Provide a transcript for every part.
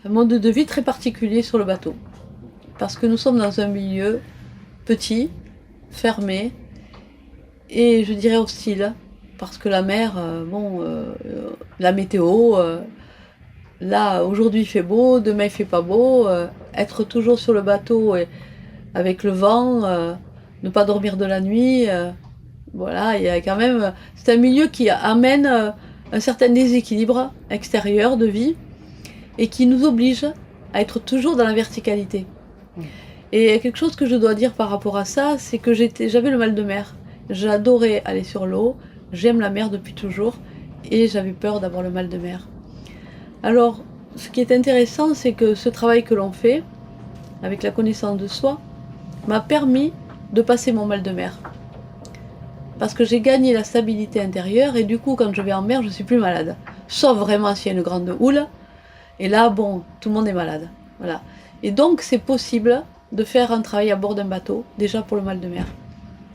un mode de vie très particulier sur le bateau. Parce que nous sommes dans un milieu petit, fermé, et je dirais hostile. Parce que la mer, la météo, là aujourd'hui il fait beau, demain il fait pas beau, être toujours sur le bateau et avec le vent, ne pas dormir de la nuit, voilà, il y a quand même, c'est un milieu qui amène un certain déséquilibre extérieur de vie et qui nous oblige à être toujours dans la verticalité. Et quelque chose que je dois dire par rapport à ça, c'est que j'avais le mal de mer. J'adorais aller sur l'eau, j'aime la mer depuis toujours et j'avais peur d'avoir le mal de mer. Alors, ce qui est intéressant, c'est que ce travail que l'on fait, avec la connaissance de soi, m'a permis de passer mon mal de mer. Parce que j'ai gagné la stabilité intérieure et du coup, quand je vais en mer, je suis plus malade. Sauf vraiment s'il y a une grande houle. Et là, bon, tout le monde est malade. Voilà. Et donc, c'est possible de faire un travail à bord d'un bateau, déjà pour le mal de mer.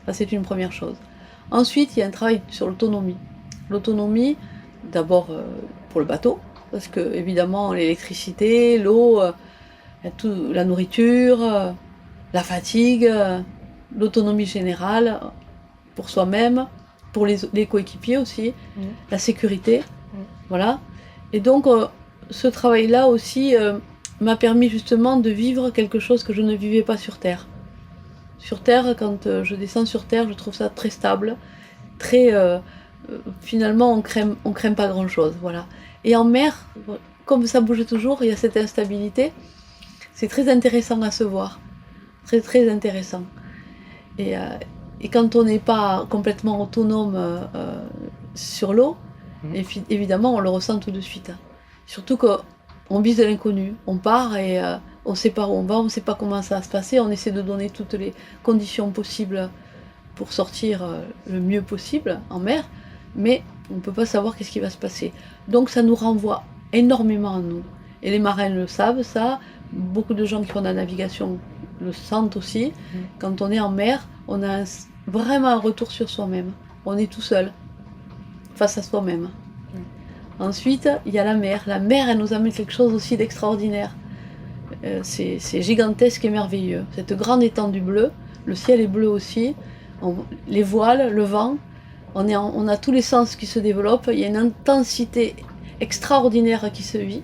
Ça, c'est une première chose. Ensuite, il y a un travail sur l'autonomie. L'autonomie, d'abord pour le bateau, parce que évidemment, l'électricité, l'eau, la nourriture, la fatigue, l'autonomie générale pour soi-même, pour les coéquipiers aussi, la sécurité, voilà. Et donc, ce travail-là aussi m'a permis justement de vivre quelque chose que je ne vivais pas sur Terre. Sur Terre, quand je descends sur Terre, je trouve ça très stable, très... finalement, on craint pas grand-chose, voilà. Et en mer, comme ça bouge toujours, il y a cette instabilité, c'est très intéressant à se voir, très très intéressant. Et quand on n'est pas complètement autonome sur l'eau, évidemment, on le ressent tout de suite. Surtout qu'on vise de l'inconnu, on part et on ne sait pas où on va, on ne sait pas comment ça va se passer, on essaie de donner toutes les conditions possibles pour sortir le mieux possible en mer, mais on ne peut pas savoir qu'est-ce qui va se passer. Donc ça nous renvoie énormément à nous. Et les marins le savent, ça, beaucoup de gens qui font de la navigation le sentent aussi. Quand on est en mer, on a vraiment un retour sur soi-même. On est tout seul, face à soi-même. Ensuite, il y a la mer. La mer, elle nous amène quelque chose aussi d'extraordinaire. C'est gigantesque et merveilleux. Cette grande étendue bleue, le ciel est bleu aussi, les voiles, le vent, on a tous les sens qui se développent, il y a une intensité extraordinaire qui se vit.